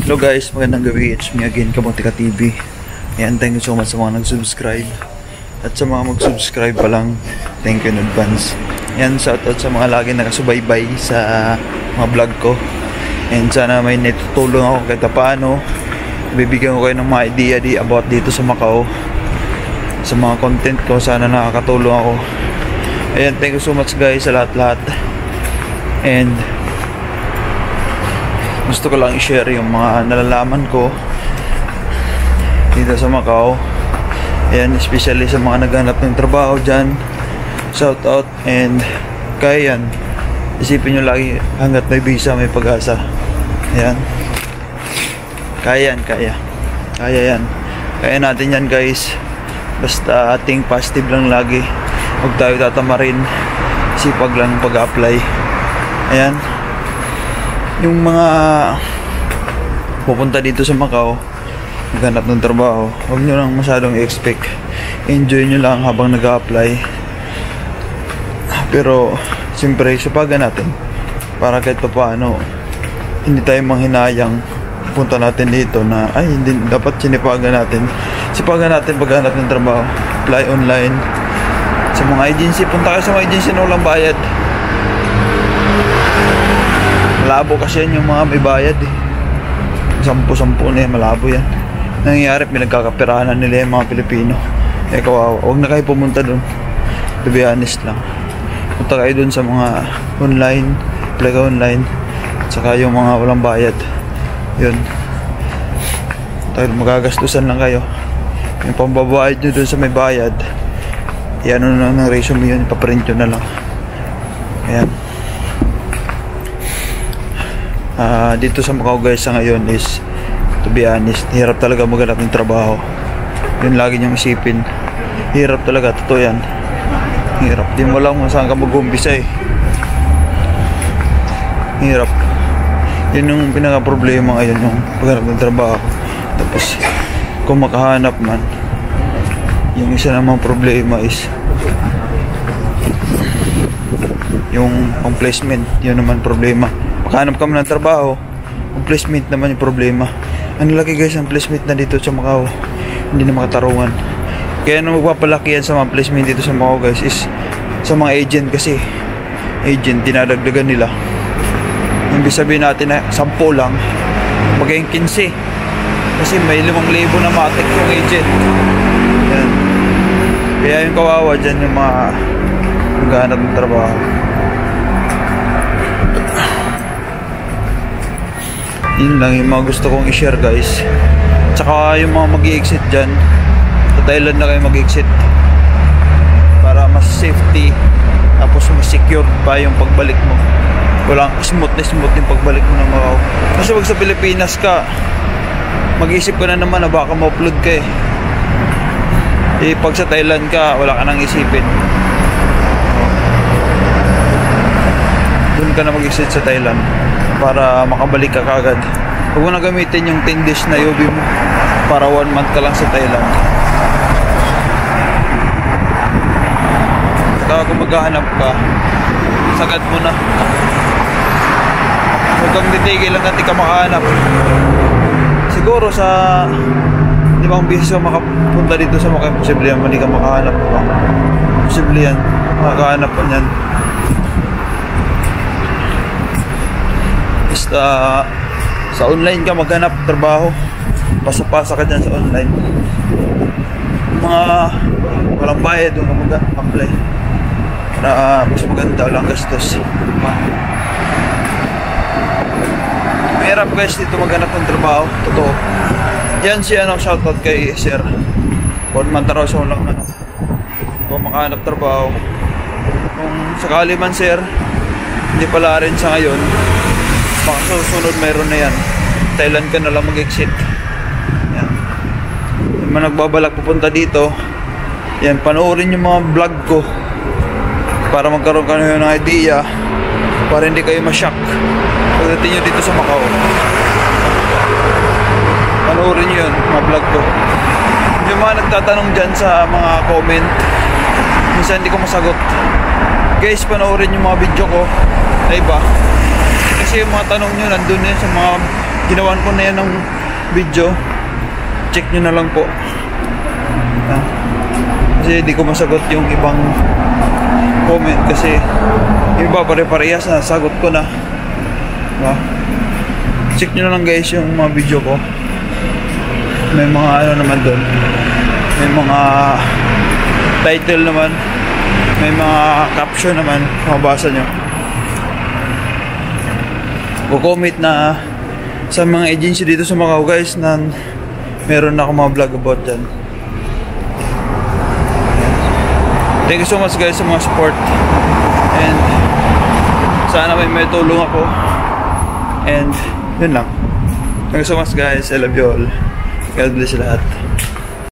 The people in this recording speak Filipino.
Hello guys, magandang gabi. It's me again, Kamotika TV. Ayan, thank you so much sa mga nag-subscribe. At sa mga mag-subscribe pa lang, thank you in advance. Ayan, shoutout sa mga lagi nakasubaybay sa mga vlog ko. And sana may natutulong ako kahit paano. Bibigyan ko kayo ng mga idea about dito sa Macau. Sa mga content ko, sana nakakatulong ako. Ayan, thank you so much guys sa lahat-lahat. And gusto ko lang i-share yung mga nalalaman ko dito sa Macau. Ayan, especially sa mga naghanap ng trabaho dyan. Shout out. And kaya yan, isipin nyo lagi, hanggat may visa may pag-asa. Ayan, kaya yan, kaya yan, kaya natin yan guys. Basta ating positive lang lagi, huwag tayo tatamarin, sipag lang pag-apply. Ayan, yung mga pupunta dito sa Macau, maghanap ng trabaho, huwag nyo lang masyadong expect. Enjoy nyo lang habang nag-a-apply. Pero siyempre sipagan natin para kahit pa paano hindi tayo manghinayang punta natin dito na ay hindi dapat sinipagan natin. Sipagan natin paghanap ng trabaho, apply online sa mga agency. Punta kayo sa mga agency na walang bayad. Malabo kasi yan yung mga may bayad eh. 10 na yan, malabo yan. Nangyayari, pinagkakapirahanan nila yung mga Pilipino. Eh kawawa, huwag na kayo pumunta dun. To be honest lang, punta kayo dun sa mga online, apply ka online, saka yung mga walang bayad. Yun, dahil magagastusan lang kayo. Yung pambabayad nyo dun sa may bayad, yan ano ng resume yun, ipaprint nyo na lang. Ayan. Dito sa Macau guys sa ngayon is, to be honest, hirap talaga maghanap ng trabaho. Yun lagi niyong isipin, hirap talaga, totoo yan. Hirap, di mo lang kung saan ka mag-umpisa eh. Hirap. Yun yung pinaka problema ngayon, yung paghanap ng trabaho. Tapos kung makahanap man, yung isa namang problema is yung placement. Yun naman problema. Makahanap ka man ng trabaho, ang placement naman yung problema. Ang laki guys ang placement na dito sa Macau, hindi na makatarungan. Kaya nung magpapalaki yan sa mga placement dito sa Macau guys is sa mga agent. Kasi agent, dinadagdagan nila. Ibig sabihin natin na 10 lang, maging 15 kasi may 5,000 na matik yung agent. Yan. Kaya yung kawawa dyan yung mga maghanap ng trabaho. Yun lang yung mga gusto kong i-share guys. Tsaka yung mga mag-i-exit dyan, sa Thailand na kayo mag-exit para mas safety, tapos mas secure pa yung pagbalik mo. Walang smooth yung pagbalik mo ng Macau. Kasi wag sa Pilipinas ka, mag-isip ka na naman na baka ma-upload ka eh. Pag sa Thailand ka, wala ka nang isipin. Doon ka na mag-exit sa Thailand para makabalik ka kagad. Huwag mo na gamitin yung 10 days na UB mo para 1 month ka lang sa Thailand. Kaya kung maghahanap ka, sagad mo na. Huwag kang titigil lang natin ka makahanap. Siguro sa 5 beses ka makapunta dito sa Macau, posible yan, hindi ka makahanap pa. Posible yan, makakahanap pa yan. Basta sa online ka maghanap trabaho, pasa-pasa ka dyan sa online. Mga walang bayad doon ka mag-apply para mas maganda, walang gastos. Mahirap guys dito maghanap ng trabaho, totoo. Yan si shoutout kay sir. 1 month raw siya lang kung makahanap trabaho. Kung sakali man sir, hindi pala rin sa ngayon, baka susunod mayroon na yan. Thailand ka na lang mag-exit. Yan. Yung mga nagbabalak pupunta dito, yan, panoorin yung mga vlog ko para magkaroon kayo ng idea, para hindi kayo ma-shock pagdating nyo dito sa Macau. Panoorin nyo yun, mga vlog ko. Yung mga nagtatanong dyan sa mga comment, minsan hindi ko masagot. Guys, panoorin yung mga video ko na iba. Kasi yung mga tanong nyo nandun yun sa mga ginawan ko na yan ng video. Check nyo na lang po. Kasi di ko masagot yung ibang comment kasi yung iba pare-parehas na sagot ko na. Check nyo na lang guys yung mga video ko. May mga ano naman doon. May mga title naman. May mga caption naman. Mabasa nyo. Go-comment na sa mga agency dito sa Macau guys na meron na akong mga vlog about dyan. Thank you so much guys sa mga support. And sana may tulong ako. And yun lang. Thank you so much guys. I love you all. God bless lahat.